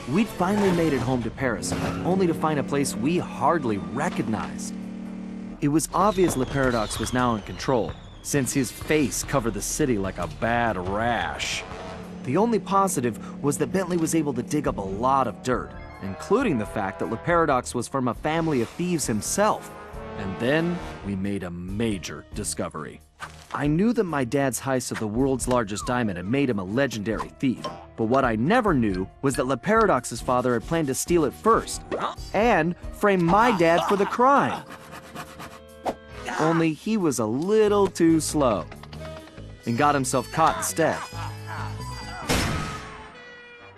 We'd finally made it home to Paris, only to find a place we hardly recognized. It was obvious Le Paradox was now in control, since his face covered the city like a bad rash. The only positive was that Bentley was able to dig up a lot of dirt, including the fact that Le Paradox was from a family of thieves himself. And then we made a major discovery. I knew that my dad's heist of the world's largest diamond had made him a legendary thief, but what I never knew was that Le Paradox's father had planned to steal it first, and frame my dad for the crime. Only he was a little too slow, and got himself caught instead.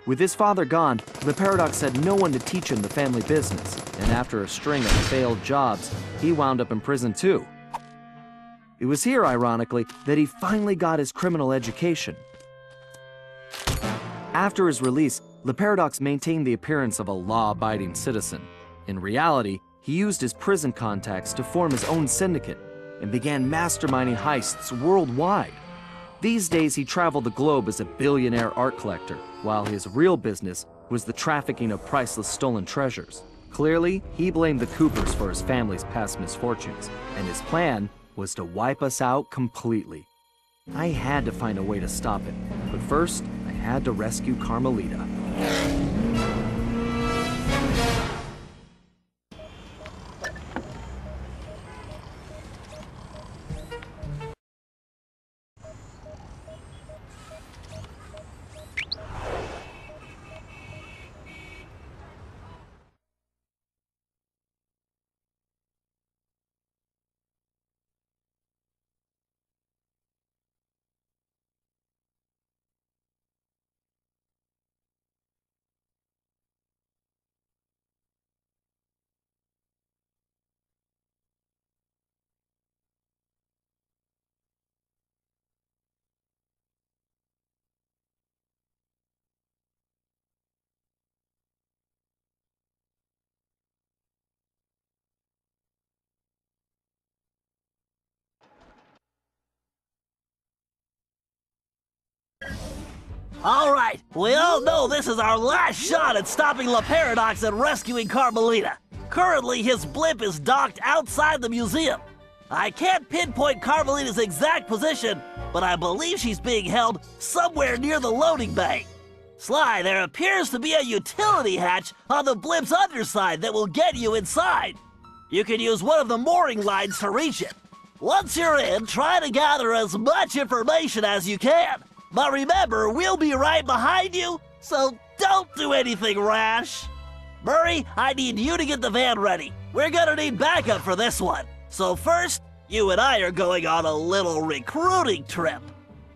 With his father gone, Le Paradox had no one to teach him the family business, and after a string of failed jobs, he wound up in prison too. It was here, ironically, that he finally got his criminal education. After his release, Le Paradox maintained the appearance of a law-abiding citizen. In reality, he used his prison contacts to form his own syndicate and began masterminding heists worldwide. These days, he traveled the globe as a billionaire art collector, while his real business was the trafficking of priceless stolen treasures. Clearly, he blamed the Coopers for his family's past misfortunes, and his plan was to wipe us out completely. I had to find a way to stop it, but first, I had to rescue Carmelita. All right, we all know this is our last shot at stopping Le Paradox and rescuing Carmelita. Currently, his blimp is docked outside the museum. I can't pinpoint Carmelita's exact position, but I believe she's being held somewhere near the loading bay. Sly, there appears to be a utility hatch on the blimp's underside that will get you inside. You can use one of the mooring lines to reach it. Once you're in, try to gather as much information as you can. But remember, we'll be right behind you, so don't do anything rash. Murray, I need you to get the van ready. We're gonna need backup for this one. So first, you and I are going on a little recruiting trip.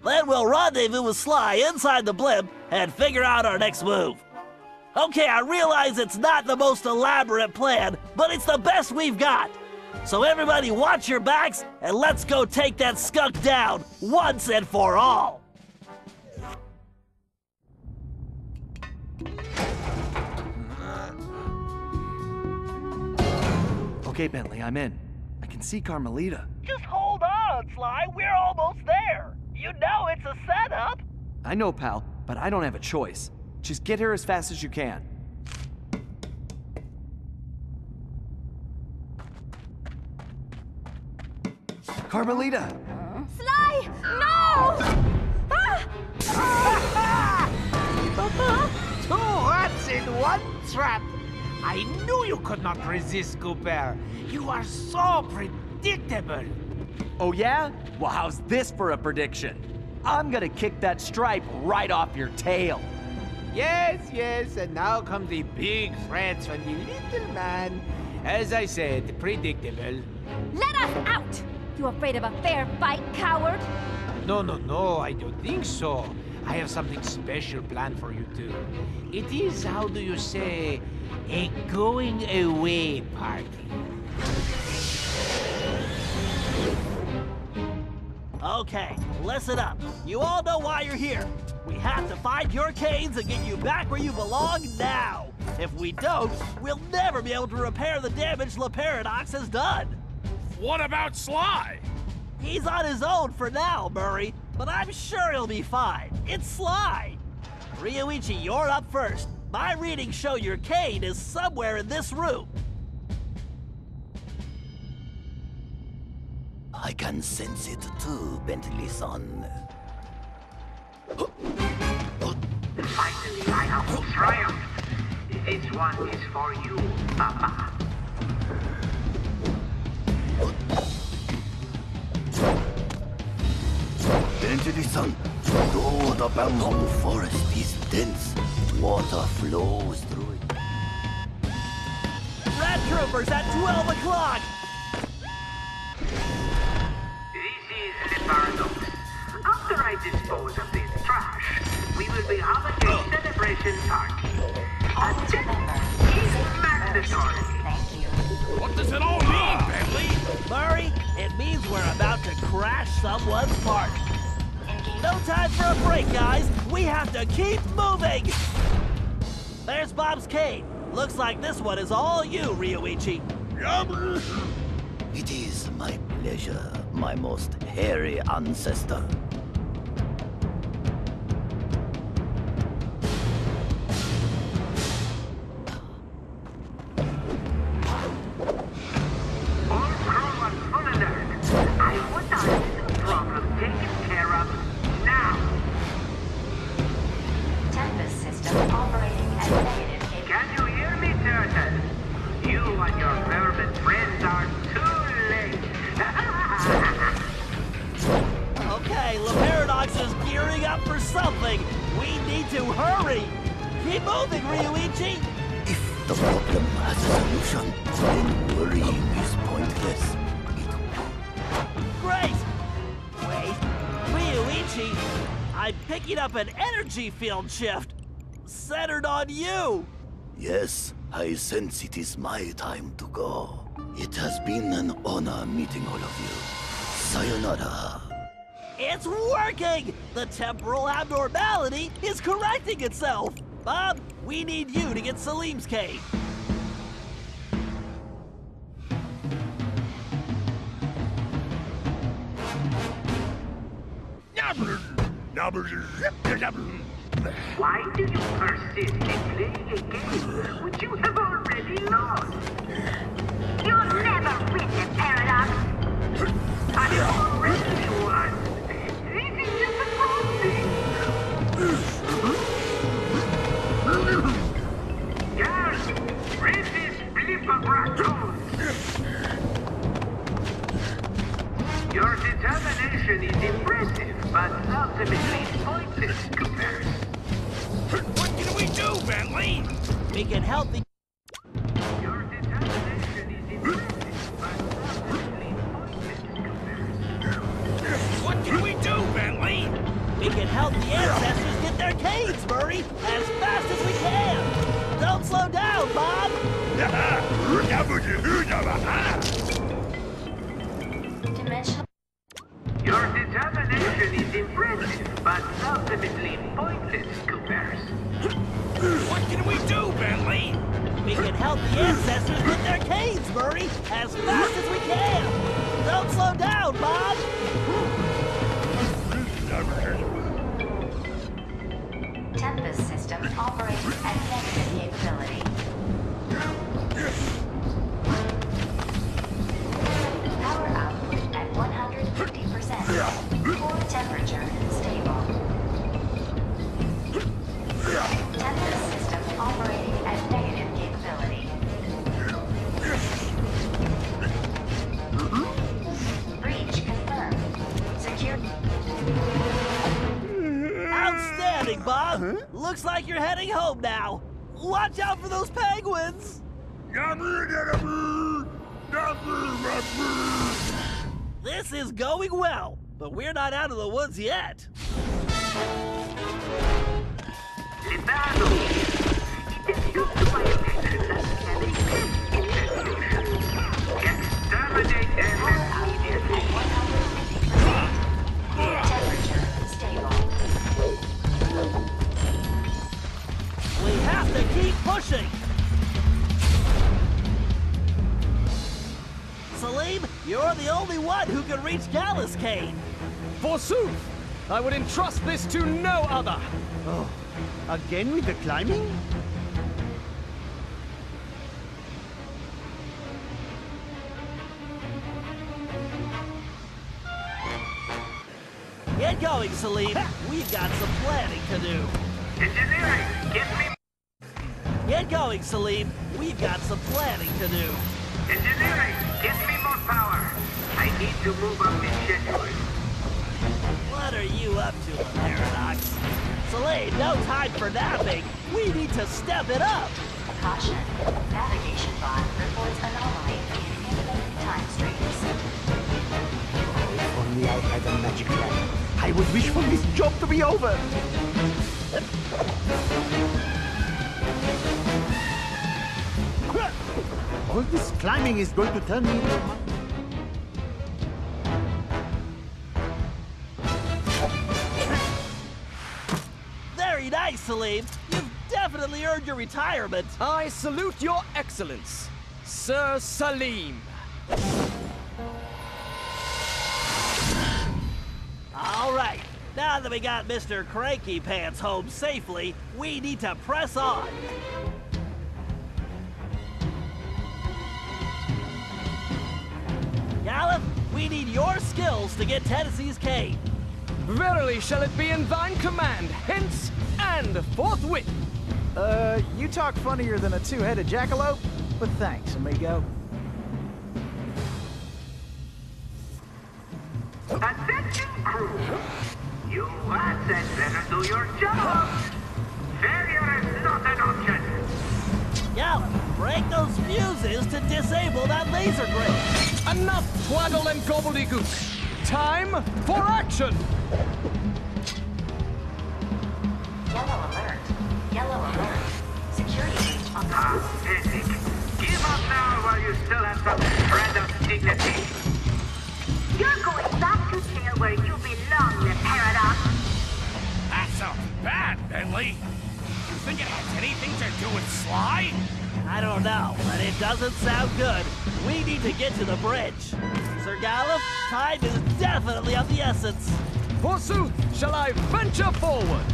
Then we'll rendezvous with Sly inside the blimp and figure out our next move. Okay, I realize it's not the most elaborate plan, but it's the best we've got. So everybody watch your backs, and let's go take that skunk down once and for all. Okay, Bentley, I'm in. I can see Carmelita. Just hold on, Sly. We're almost there. You know it's a setup. I know, pal, but I don't have a choice. Just get here as fast as you can. Carmelita! Sly! No! Two rats in one trap! I knew you could not resist, Cooper. You are so predictable. Oh yeah? Well, how's this for a prediction? I'm gonna kick that stripe right off your tail. Yes, and now come the big threats from the little man. As I said, predictable. Let us out! You afraid of a fair fight, coward? No, I don't think so. I have something special planned for you two. It is, how do you say, a going away party. Okay, listen up. You all know why you're here. We have to find your canes and get you back where you belong now. If we don't, we'll never be able to repair the damage Le Paradox has done. What about Sly? He's on his own for now, Murray, but I'm sure he'll be fine. It's Sly. Ryoichi, you're up first. My readings show your cane is somewhere in this room. I can sense it too, Bentley-son. Finally, I have triumphed. This one is for you, Papa. Bentley-son, though the bamboo forest is dense, water flows through it. Red Troopers at 12 o'clock! This is the paradox. After I dispose of this trash, we will be having a celebration party. Attendance is mandatory. Thank you. What does it all mean, Bentley? Murray, it means we're about to crash someone's party. No time for a break, guys. We have to keep moving. There's Bob's cane. Looks like this one is all you, Ryuichi. It is my pleasure, my most hairy ancestor. All crew on full alert. I want our little problem taken care of now. Tempest system operating at negative capability. Can you hear me, Turtle? You and your vermin friends are too late. Okay, Paradox is gearing up for something. We need to hurry. Keep moving, Ryuichi. If the problem has a solution, then worrying is pointless. Great. Wait, Ryuichi, I'm picking up an energy field shift centered on you. Yes, I sense it is my time to go. It has been an honor meeting all of you. Sayonara. It's working! The temporal abnormality is correcting itself! Bob, we need you to get Salim's cane. Why do you persist in playing a game which you have already lost? You'll never win the paradox. I already won. This is disappointing. Yes, racist blimp of raccoons. Your determination is impressive, but ultimately pointless, Coopers. What can we do, Bentley? We can help the... Your determination is impressive, but ultimately pointless, Coopers. What can we do, Bentley? We can help the ancestors get their canes, Murray, as fast as we can. Don't slow down, Bob. Dimensional. Your determination is impressive, but ultimately pointless, Coopers. What can we do, Bentley? We can help the ancestors get their canes, Murray, as fast as we can. Don't slow down, Bob. Tempest system operating at negative capability. Power output at 150%. Core temperature stable. Tempest system operating at negative capability. Breach confirmed. Secure. Outstanding, Bob. Looks like you're heading home now. Watch out for those penguins. This is going well, but we're not out of the woods yet. Leonardo, it is due to my actions that can exist in that exterminate them immediately. Temperature stable. We have to keep pushing. Salim, you're the only one who can reach Gallus Cane. Forsooth! I would entrust this to no other! Oh, again with the climbing? Get going, Salim. We've got some planning to do. Engineering, get me... Get going, Salim. We've got some planning to do. Engineering, get me more power. I need to move up the schedule. What are you up to, Paradox? Salim, no time for napping. We need to step it up. Caution. Navigation bot reports anomaly in infinite time streams. If only I had a magic lamp, I would wish for this job to be over. All this climbing is going to turn me into a... Very nice, Salim. You've definitely earned your retirement. I salute your excellence, Sir Salim. All right. Now that we got Mr. Cranky Pants home safely, we need to press on. Gallup, we need your skills to get Tennessee's cane. Verily shall it be in thine command, hence and forthwith. You talk funnier than a two-headed jackalope, but thanks, amigo. Attention crew! You assets better do your job! Failure is not an option! Gallup, break those fuses to disable that laser grid. Enough twaddle and gobbledygook. Time for action! Yellow alert. Yellow alert. Security breach on Pathetic! Give up now while you still have some shred of dignity! You're going back to jail where you belong, the Paradox. That sounds bad, Bentley. You think it has anything to do with Sly? I don't know, but it doesn't sound good. We need to get to the bridge. Sir Gallup, time is definitely of the essence. Forsooth, shall I venture forward?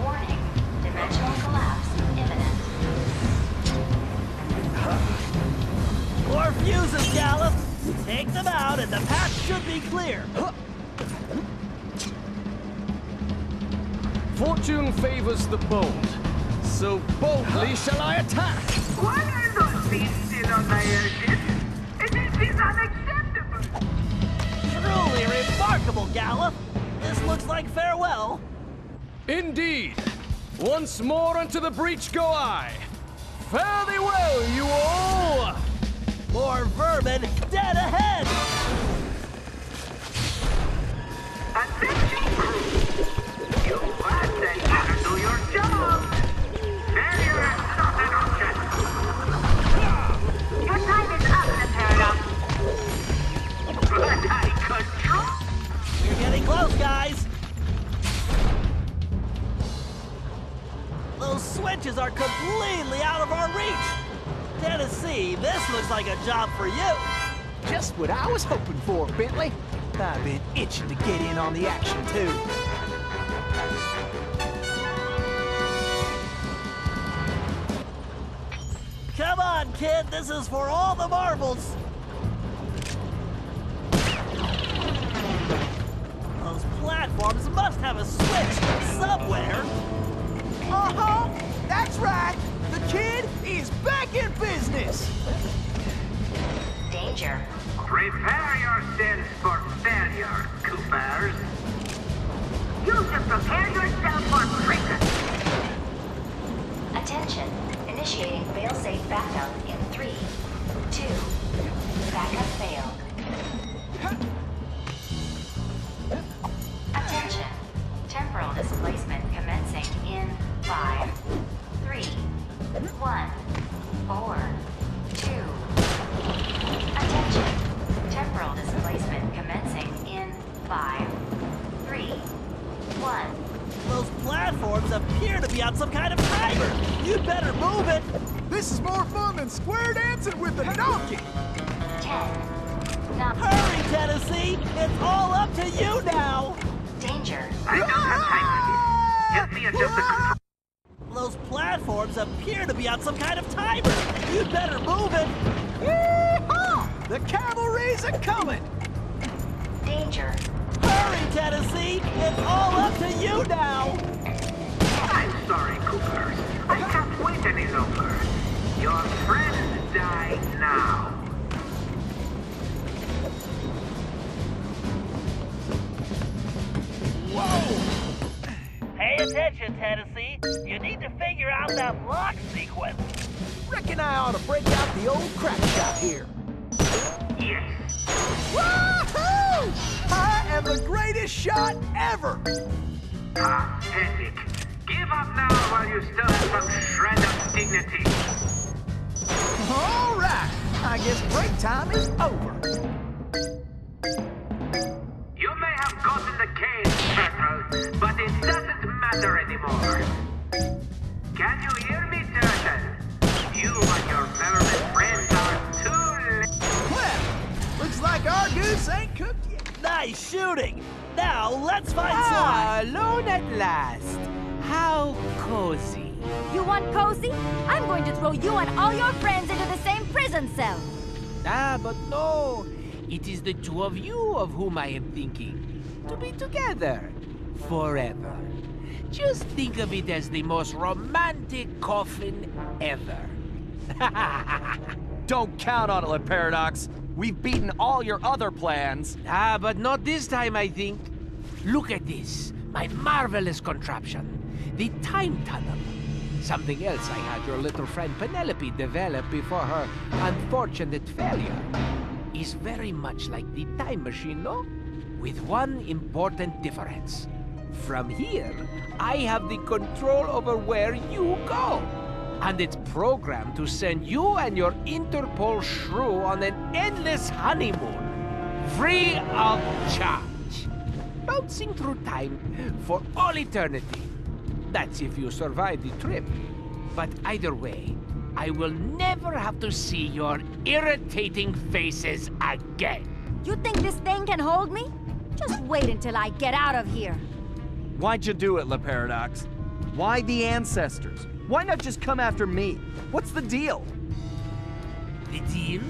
warning. Dimensional collapse imminent. More fuses, Gallup. Take them out and the path should be clear. Fortune favors the bold, so boldly shall I attack. Why are those things still on my airship? This is unacceptable! Truly remarkable, Gallup. This looks like farewell. Indeed. Once more unto the breach go I. Fare thee well, you all! More vermin dead ahead! Attention crew! You assets better do your job! Failure is not an option! Your time is up, the Paradox. But I control... We're getting close, guys. Those switches are completely out of our reach. Tennessee, this looks like a job for you. Just what I was hoping for, Bentley. I've been itching to get in on the action, too. Come on, kid, this is for all the marbles. Those platforms must have a switch somewhere. Uh-huh! That's right! The kid is back in business! Danger. Prepare yourselves for failure, Coopers. You should prepare yourself for prison. Attention. Initiating failsafe backup in 3, 2. Backup failed. Attention. Temporal displacement commencing in 5, 3, 1, 4, 2. Attention. Temporal displacement commencing in 5, 3, 1. Those platforms appear to be on some kind of timer. You'd better move it. This is more fun than square dancing with the donkey! 10, 9. Hurry, Tennessee. It's all up to you now. Danger. I don't have time for this. Help me adjust the control. Those platforms appear to be on some kind of timer. You'd better move it. Yeehaw! The cavalry's a-coming! Danger. Hurry, Tennessee. It's all up to you now. I'm sorry, Cooper. I can't wait any longer. Your friends die now. Pay attention, Tennessee. You need to figure out that lock sequence. Reckon I ought to break out the old crack shot here. Yes. Woohoo! I am the greatest shot ever! Pathetic. Give up now while you still have some shred of dignity. All right, I guess break time is over. You may have gotten the cage, Turtle, but it doesn't matter anymore. Can you hear me, Turtle? You and your vermin friends are too late. Well, looks like our goose ain't cooked yet. Nice shooting. Now let's find Sly. Alone at last. How cozy. You want cozy? I'm going to throw you and all your friends into the same prison cell. Ah, but no. It is the two of you of whom I am thinking. To be together. Forever. Just think of it as the most romantic coffin ever. Don't count on it, Paradox. We've beaten all your other plans. Ah, but not this time, I think. Look at this. My marvelous contraption. The time tunnel. Something else I had your little friend Penelope develop before her unfortunate failure. Is very much like the time machine, no? With one important difference. From here, I have the control over where you go. And it's programmed to send you and your Interpol shrew on an endless honeymoon. Free of charge. Bouncing through time for all eternity. That's if you survive the trip. But either way, I will never have to see your irritating faces again. You think this thing can hold me? Just wait until I get out of here. Why'd you do it, Paradox? Why the ancestors? Why not just come after me? What's the deal? The deal?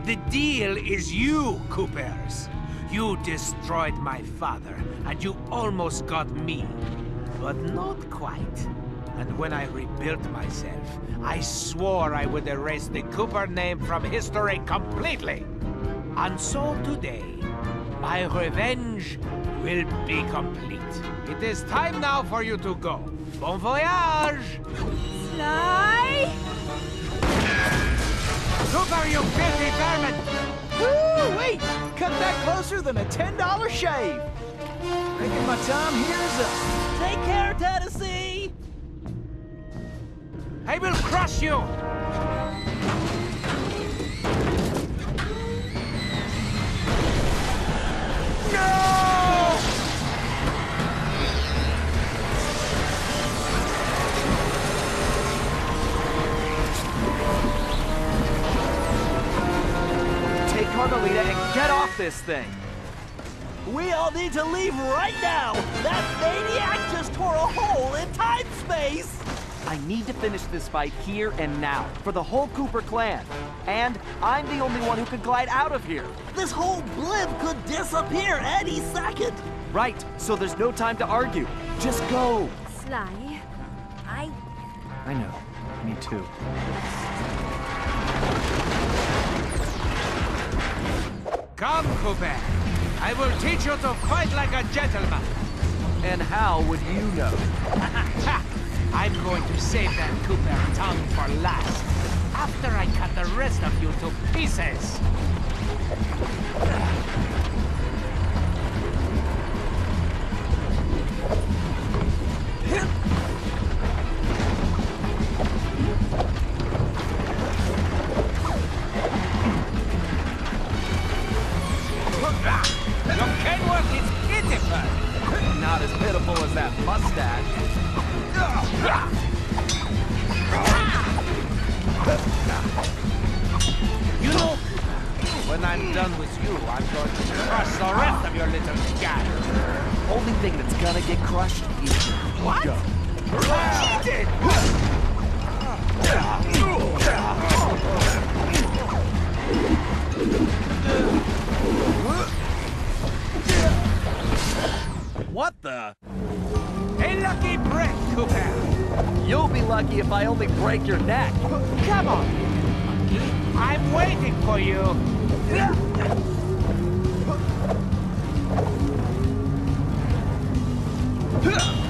The deal is you, Coopers. You destroyed my father, and you almost got me. But not quite. And when I rebuilt myself, I swore I would erase the Cooper name from history completely. And so today, my revenge will be complete. It is time now for you to go. Bon voyage! Sly! Cooper, you filthy vermin! Woo, wait! Cut that closer than a $10 shave. Reckon my time here is up. Take care, Tennessee. I will crush you! No! Take Carmelita and get off this thing. We all need to leave right now. That maniac just tore a hole in time-space. I need to finish this fight here and now, for the whole Cooper clan. And I'm the only one who can glide out of here. This whole blimp could disappear any second. Right, so there's no time to argue. Just go. Sly, I know. Me too. Come, Cooper. I will teach you to fight like a gentleman. And how would you know? I'm going to save that Cooper tongue for last, after I cut the rest of you to pieces. Your Kenworth is pitiful. Not as pitiful as that mustache. You know, when I'm done with you, I'm going to crush the rest of your little gang. Only thing that's gonna get crushed is your What? ego. Cheated! What the? A lucky break, Cooper. You'll be lucky if I only break your neck. Come on, monkey. I'm waiting for you.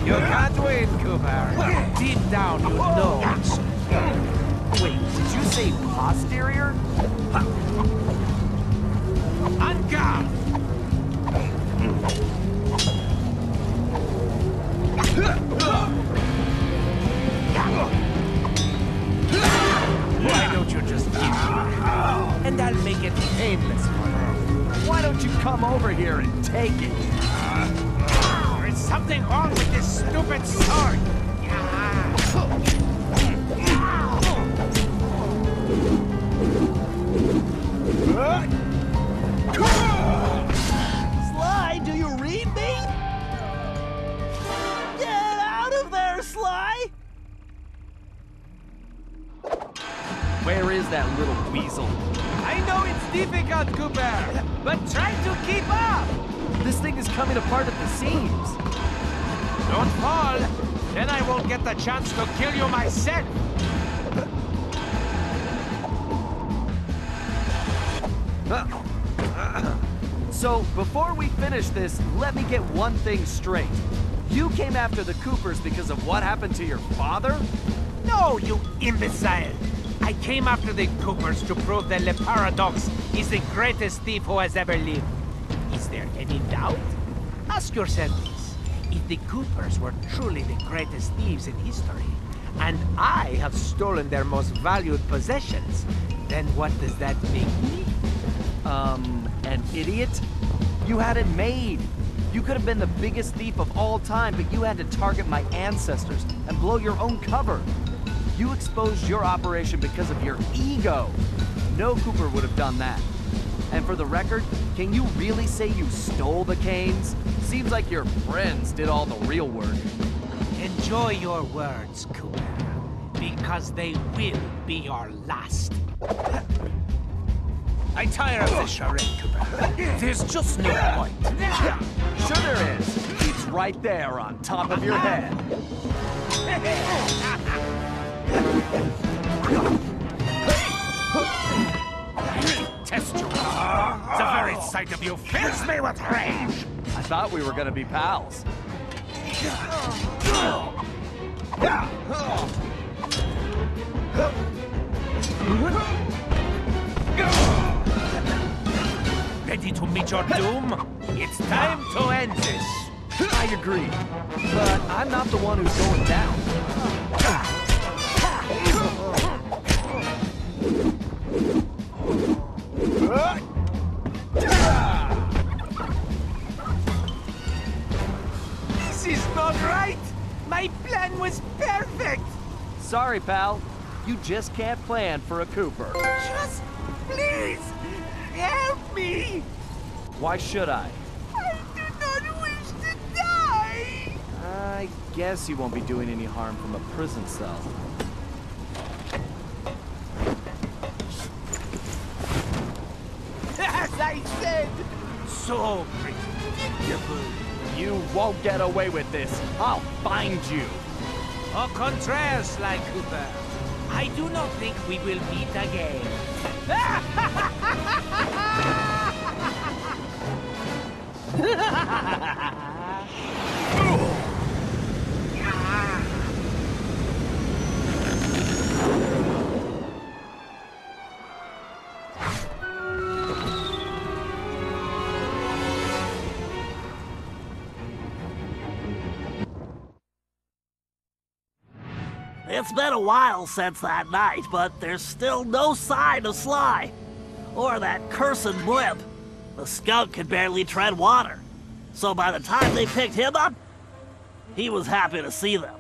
You can't win, Cooper. Deep down, you know it's... Wait, did you say posterior? On guard! Why don't you just give me your hand, and I'll make it painless for you. Why don't you come over here and take it? There's something wrong with this stupid sword. Sly, do you read me? Get out of there, Sly! Where is that little weasel? I know it's difficult, Cooper, but try to keep up. This thing is coming apart at the seams. Don't fall, then I won't get the chance to kill you myself. So, before we finish this, let me get one thing straight. You came after the Coopers because of what happened to your father? No, you imbecile! I came after the Coopers to prove that Le Paradox is the greatest thief who has ever lived. Is there any doubt? Ask yourself this. If the Coopers were truly the greatest thieves in history, and I have stolen their most valued possessions, then what does that make me? An idiot? You had it made. You could have been the biggest thief of all time, but you had to target my ancestors and blow your own cover. You exposed your operation because of your ego. No Cooper would have done that. And for the record, can you really say you stole the canes? Seems like your friends did all the real work. Enjoy your words, Cooper, because they will be your last. I tire of this charade, Cooper. There's just no point. Sure there is. It's right there on top of your head. Test you. The very sight of you fills me with rage. I thought we were gonna be pals. Ready to meet your doom? It's time to end this. I agree, but I'm not the one who's going down. This is not right. My plan was perfect. Sorry, pal. You just can't plan for a Cooper. Just please help me. Why should I? I do not wish to die. I guess you won't be doing any harm from a prison cell. As I said, so predictable. You won't get away with this. I'll find you. Au contraire, Sly Cooper. I do not think we will meet again. It's been a while since that night, but there's still no sign of Sly. Or that cursed blimp. The skunk could barely tread water. So by the time they picked him up, he was happy to see them.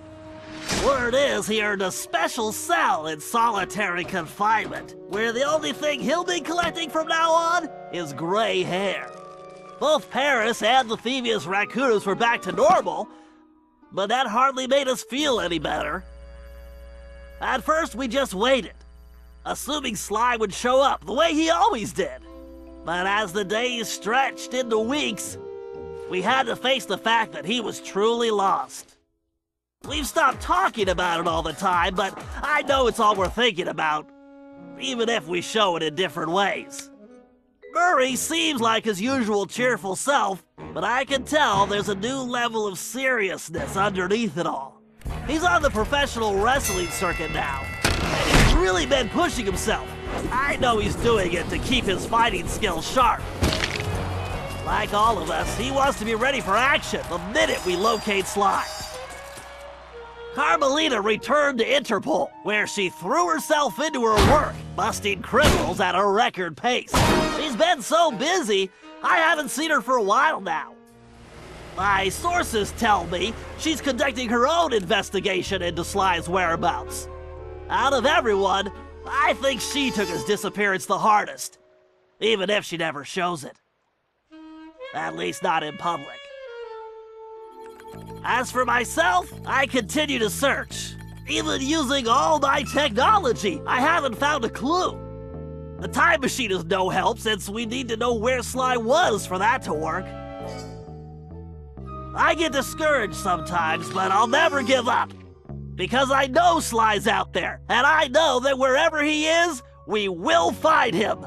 Word is he earned a special cell in solitary confinement, where the only thing he'll be collecting from now on is gray hair. Both Paris and the Thievius Raccoonus were back to normal, but that hardly made us feel any better. At first, we just waited, assuming Sly would show up the way he always did. But as the days stretched into weeks, We had to face the fact that he was truly lost. We've stopped talking about it all the time, but I know it's all we're thinking about, even if we show it in different ways. Murray seems like his usual cheerful self, but I can tell there's a new level of seriousness underneath it all. He's on the professional wrestling circuit now, and he's really been pushing himself. I know he's doing it to keep his fighting skills sharp. Like all of us, he wants to be ready for action the minute we locate Sly. Carmelita returned to Interpol, where she threw herself into her work, busting criminals at a record pace. She's been so busy, I haven't seen her for a while now. My sources tell me she's conducting her own investigation into Sly's whereabouts. Out of everyone, I think she took his disappearance the hardest, even if she never shows it. At least not in public. As for myself, I continue to search. Even using all my technology, I haven't found a clue. The time machine is no help since we need to know where Sly was for that to work. I get discouraged sometimes, but I'll never give up. Because I know Sly's out there, and I know that wherever he is, we will find him.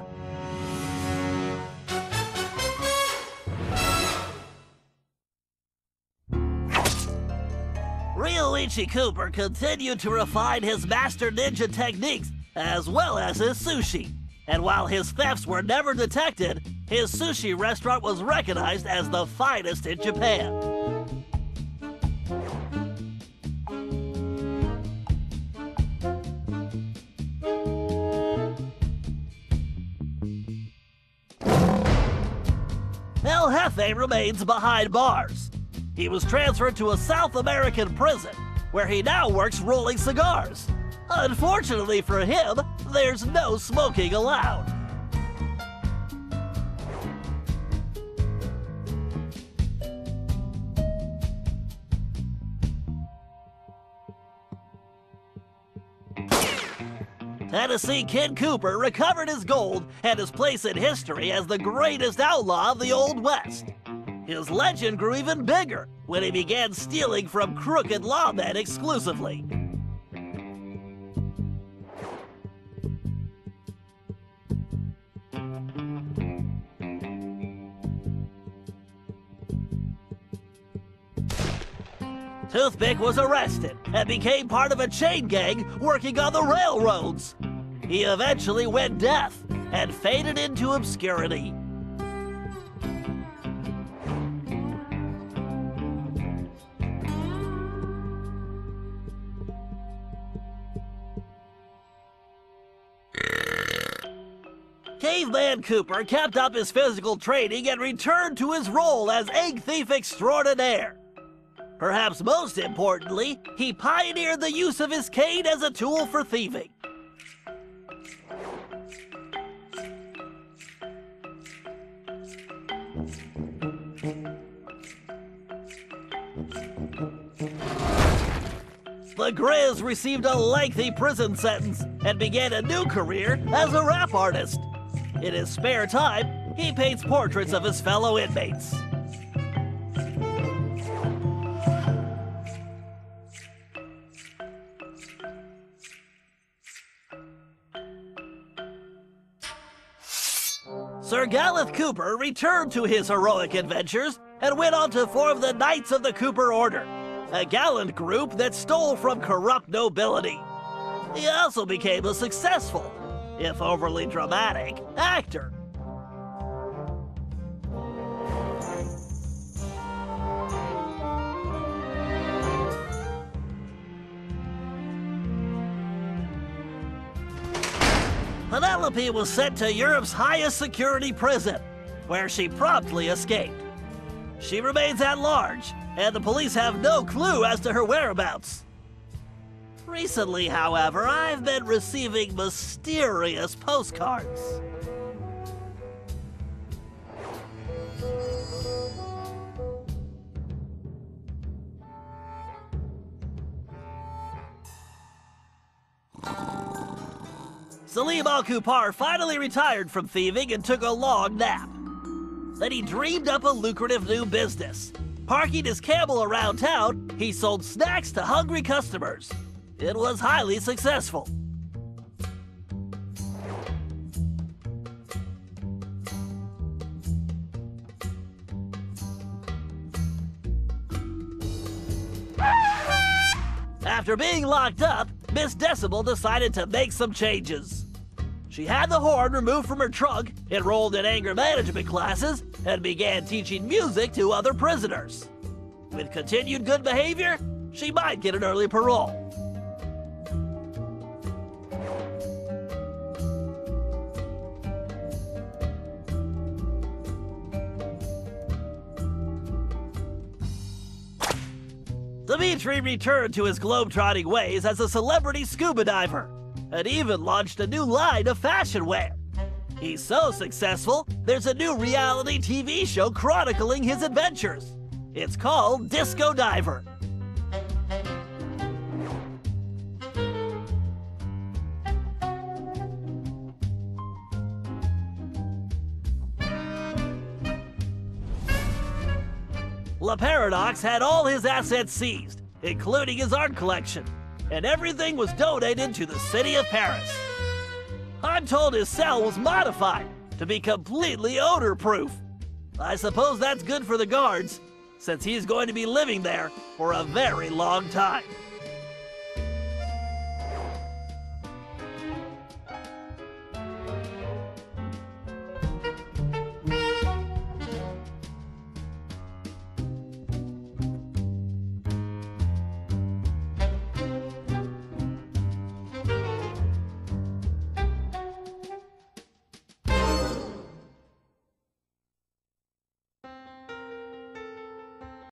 Ryoichi Cooper continued to refine his master ninja techniques as well as his sushi. And while his thefts were never detected, his sushi restaurant was recognized as the finest in Japan. El Jefe remains behind bars. He was transferred to a South American prison, where he now works rolling cigars. Unfortunately for him, there's no smoking allowed. Tennessee Kid Cooper recovered his gold and his place in history as the greatest outlaw of the Old West. His legend grew even bigger when he began stealing from crooked lawmen exclusively. Toothpick was arrested and became part of a chain gang working on the railroads. He eventually went deaf and faded into obscurity. Caveman Cooper kept up his physical training and returned to his role as egg thief extraordinaire. Perhaps most importantly, he pioneered the use of his cane as a tool for thieving. The Grizz received a lengthy prison sentence and began a new career as a rap artist. In his spare time, he paints portraits of his fellow inmates. Sir Gallup Cooper returned to his heroic adventures and went on to form the Knights of the Cooper Order, a gallant group that stole from corrupt nobility. He also became a successful, if overly dramatic, actor. Penelope was sent to Europe's highest security prison, where she promptly escaped. She remains at large, and the police have no clue as to her whereabouts. Recently, however, I've been receiving mysterious postcards. Salim Al-Kupar finally retired from thieving and took a long nap. Then he dreamed up a lucrative new business. Parking his camel around town, he sold snacks to hungry customers. It was highly successful. After being locked up, Miss Decibel decided to make some changes. She had the horn removed from her trunk, enrolled in anger management classes, and began teaching music to other prisoners. With continued good behavior, she might get an early parole. Dimitri returned to his globetrotting ways as a celebrity scuba diver, and even launched a new line of fashion wear. He's so successful, there's a new reality TV show chronicling his adventures. It's called Disco Diver. La Paradox had all his assets seized, including his art collection, and everything was donated to the city of Paris. I'm told his cell was modified to be completely odor-proof. I suppose that's good for the guards, since he's going to be living there for a very long time.